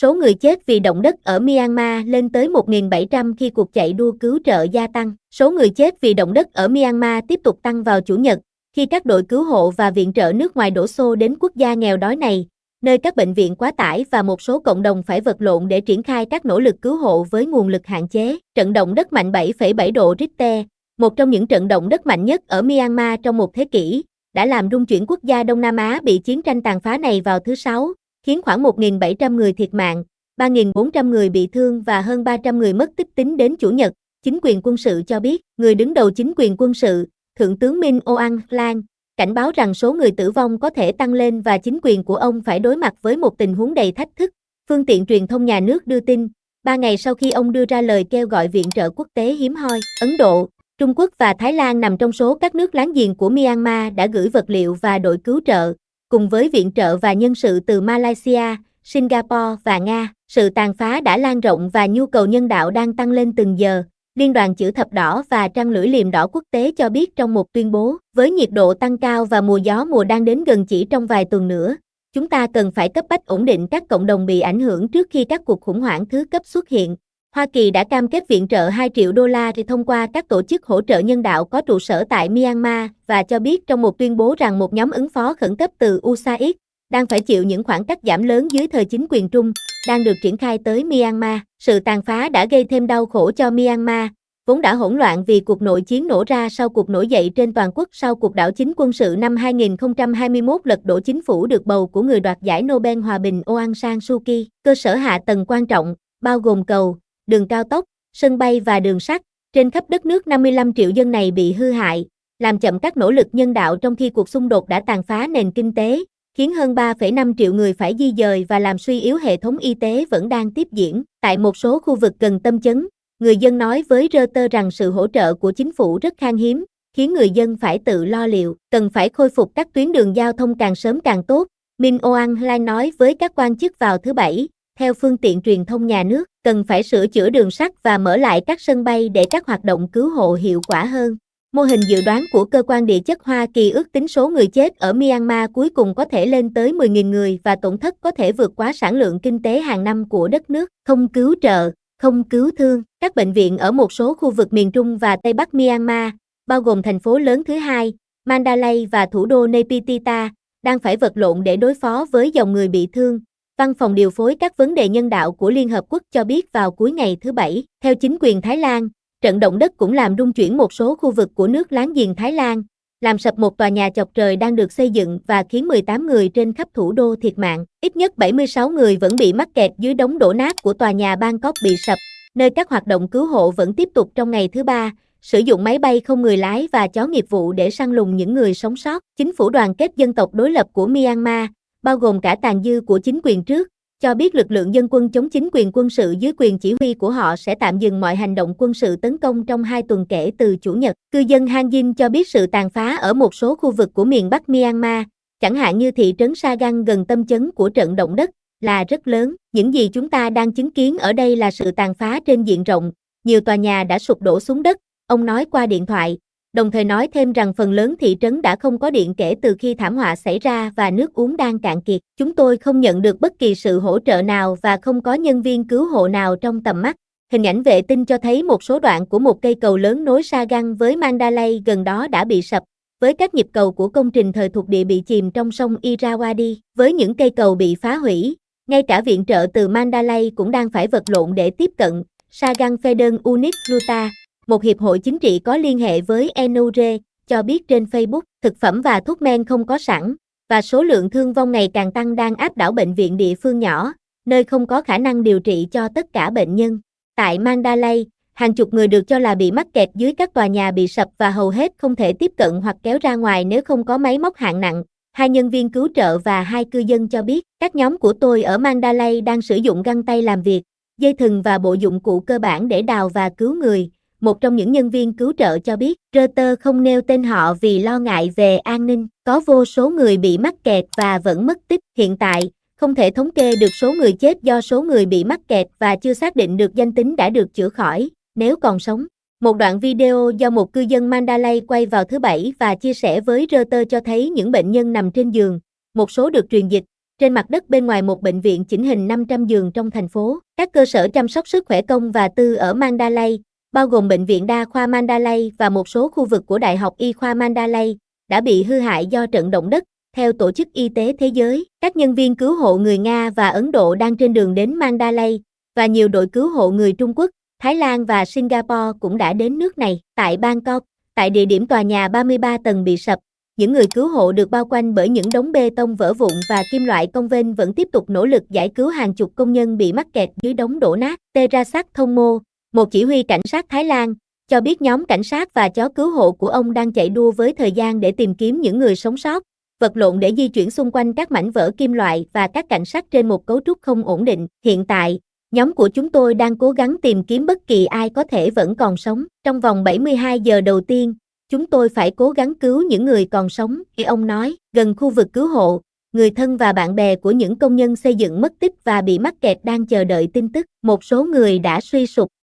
Số người chết vì động đất ở Myanmar lên tới 1.700 khi cuộc chạy đua cứu trợ gia tăng. Số người chết vì động đất ở Myanmar tiếp tục tăng vào Chủ nhật, khi các đội cứu hộ và viện trợ nước ngoài đổ xô đến quốc gia nghèo đói này, nơi các bệnh viện quá tải và một số cộng đồng phải vật lộn để triển khai các nỗ lực cứu hộ với nguồn lực hạn chế. Trận động đất mạnh 7,7 độ Richter, một trong những trận động đất mạnh nhất ở Myanmar trong một thế kỷ, đã làm rung chuyển quốc gia Đông Nam Á bị chiến tranh tàn phá này vào thứ Sáu, khiến khoảng 1.700 người thiệt mạng, 3.400 người bị thương và hơn 300 người mất tích tính đến Chủ nhật, chính quyền quân sự cho biết. Người đứng đầu chính quyền quân sự, Thượng tướng Min Aung Hlaing, cảnh báo rằng số người tử vong có thể tăng lên và chính quyền của ông phải đối mặt với một tình huống đầy thách thức. Phương tiện truyền thông nhà nước đưa tin, 3 ngày sau khi ông đưa ra lời kêu gọi viện trợ quốc tế hiếm hoi, Ấn Độ, Trung Quốc và Thái Lan nằm trong số các nước láng giềng của Myanmar đã gửi vật liệu và đội cứu trợ, cùng với viện trợ và nhân sự từ Malaysia, Singapore và Nga. Sự tàn phá đã lan rộng và nhu cầu nhân đạo đang tăng lên từng giờ, Liên đoàn Chữ Thập Đỏ và Trăng Lưỡi Liềm Đỏ Quốc tế cho biết trong một tuyên bố. Với nhiệt độ tăng cao và mùa gió mùa đang đến gần chỉ trong vài tuần nữa, chúng ta cần phải cấp bách ổn định các cộng đồng bị ảnh hưởng trước khi các cuộc khủng hoảng thứ cấp xuất hiện. Hoa Kỳ đã cam kết viện trợ 2 triệu đô la thông qua các tổ chức hỗ trợ nhân đạo có trụ sở tại Myanmar và cho biết trong một tuyên bố rằng một nhóm ứng phó khẩn cấp từ USAID đang phải chịu những khoản cắt giảm lớn dưới thời chính quyền Trung, đang được triển khai tới Myanmar. Sự tàn phá đã gây thêm đau khổ cho Myanmar, vốn đã hỗn loạn vì cuộc nội chiến nổ ra sau cuộc nổi dậy trên toàn quốc sau cuộc đảo chính quân sự năm 2021 lật đổ chính phủ được bầu của người đoạt giải Nobel Hòa bình Aung San Suu Kyi. Cơ sở hạ tầng quan trọng, bao gồm cầu, đường cao tốc, sân bay và đường sắt, trên khắp đất nước 55 triệu dân này bị hư hại, làm chậm các nỗ lực nhân đạo trong khi cuộc xung đột đã tàn phá nền kinh tế, khiến hơn 3,5 triệu người phải di dời và làm suy yếu hệ thống y tế vẫn đang tiếp diễn. Tại một số khu vực gần tâm chấn, người dân nói với Reuters rằng sự hỗ trợ của chính phủ rất khan hiếm, khiến người dân phải tự lo liệu. Cần phải khôi phục các tuyến đường giao thông càng sớm càng tốt, Min Aung Hlaing nói với các quan chức vào thứ Bảy. Theo phương tiện truyền thông nhà nước, cần phải sửa chữa đường sắt và mở lại các sân bay để các hoạt động cứu hộ hiệu quả hơn. Mô hình dự đoán của Cơ quan Địa chất Hoa Kỳ ước tính số người chết ở Myanmar cuối cùng có thể lên tới 10.000 người và tổn thất có thể vượt quá sản lượng kinh tế hàng năm của đất nước. Không cứu trợ, không cứu thương. Các bệnh viện ở một số khu vực miền Trung và Tây Bắc Myanmar, bao gồm thành phố lớn thứ hai, Mandalay và thủ đô Naypyitaw, đang phải vật lộn để đối phó với dòng người bị thương. Văn phòng điều phối các vấn đề nhân đạo của Liên Hợp Quốc cho biết vào cuối ngày thứ Bảy. Theo chính quyền Thái Lan, trận động đất cũng làm rung chuyển một số khu vực của nước láng giềng Thái Lan, làm sập một tòa nhà chọc trời đang được xây dựng và khiến 18 người trên khắp thủ đô thiệt mạng. Ít nhất 76 người vẫn bị mắc kẹt dưới đống đổ nát của tòa nhà Bangkok bị sập, nơi các hoạt động cứu hộ vẫn tiếp tục trong ngày thứ Ba, sử dụng máy bay không người lái và chó nghiệp vụ để săn lùng những người sống sót. Chính phủ đoàn kết dân tộc đối lập của Myanmar, bao gồm cả tàn dư của chính quyền trước, cho biết lực lượng dân quân chống chính quyền quân sự dưới quyền chỉ huy của họ sẽ tạm dừng mọi hành động quân sự tấn công trong 2 tuần kể từ Chủ nhật. Cư dân Hanjin cho biết sự tàn phá ở một số khu vực của miền Bắc Myanmar, chẳng hạn như thị trấn Sagang gần tâm chấn của trận động đất, là rất lớn. Những gì chúng ta đang chứng kiến ở đây là sự tàn phá trên diện rộng, nhiều tòa nhà đã sụp đổ xuống đất, ông nói qua điện thoại, đồng thời nói thêm rằng phần lớn thị trấn đã không có điện kể từ khi thảm họa xảy ra và nước uống đang cạn kiệt. Chúng tôi không nhận được bất kỳ sự hỗ trợ nào và không có nhân viên cứu hộ nào trong tầm mắt. Hình ảnh vệ tinh cho thấy một số đoạn của một cây cầu lớn nối Sagang với Mandalay gần đó đã bị sập, với các nhịp cầu của công trình thời thuộc địa bị chìm trong sông Irrawaddy. Với những cây cầu bị phá hủy, ngay cả viện trợ từ Mandalay cũng đang phải vật lộn để tiếp cận. Sagang Federal Unit Luta, một hiệp hội chính trị có liên hệ với NURE, cho biết trên Facebook, thực phẩm và thuốc men không có sẵn, và số lượng thương vong ngày càng tăng đang áp đảo bệnh viện địa phương nhỏ, nơi không có khả năng điều trị cho tất cả bệnh nhân. Tại Mandalay, hàng chục người được cho là bị mắc kẹt dưới các tòa nhà bị sập và hầu hết không thể tiếp cận hoặc kéo ra ngoài nếu không có máy móc hạng nặng. 2 nhân viên cứu trợ và 2 cư dân cho biết, các nhóm của tôi ở Mandalay đang sử dụng găng tay làm việc, dây thừng và bộ dụng cụ cơ bản để đào và cứu người. Một trong những nhân viên cứu trợ cho biết, Reuters không nêu tên họ vì lo ngại về an ninh. Có vô số người bị mắc kẹt và vẫn mất tích. Hiện tại, không thể thống kê được số người chết do số người bị mắc kẹt và chưa xác định được danh tính đã được chữa khỏi, nếu còn sống. Một đoạn video do một cư dân Mandalay quay vào thứ Bảy và chia sẻ với Reuters cho thấy những bệnh nhân nằm trên giường, một số được truyền dịch, trên mặt đất bên ngoài một bệnh viện chỉnh hình 500 giường trong thành phố. Các cơ sở chăm sóc sức khỏe công và tư ở Mandalay, bao gồm Bệnh viện Đa khoa Mandalay và một số khu vực của Đại học Y khoa Mandalay, đã bị hư hại do trận động đất, theo Tổ chức Y tế Thế giới. Các nhân viên cứu hộ người Nga và Ấn Độ đang trên đường đến Mandalay, và nhiều đội cứu hộ người Trung Quốc, Thái Lan và Singapore cũng đã đến nước này. Tại Bangkok, tại địa điểm tòa nhà 33 tầng bị sập, những người cứu hộ được bao quanh bởi những đống bê tông vỡ vụn và kim loại cong vênh vẫn tiếp tục nỗ lực giải cứu hàng chục công nhân bị mắc kẹt dưới đống đổ nát. Terasak Thongmo, một chỉ huy cảnh sát Thái Lan, cho biết nhóm cảnh sát và chó cứu hộ của ông đang chạy đua với thời gian để tìm kiếm những người sống sót, vật lộn để di chuyển xung quanh các mảnh vỡ kim loại và các cảnh sát trên một cấu trúc không ổn định. Hiện tại, nhóm của chúng tôi đang cố gắng tìm kiếm bất kỳ ai có thể vẫn còn sống. Trong vòng 72 giờ đầu tiên, chúng tôi phải cố gắng cứu những người còn sống, ông nói. Gần khu vực cứu hộ, người thân và bạn bè của những công nhân xây dựng mất tích và bị mắc kẹt đang chờ đợi tin tức. Một số người đã suy sụp.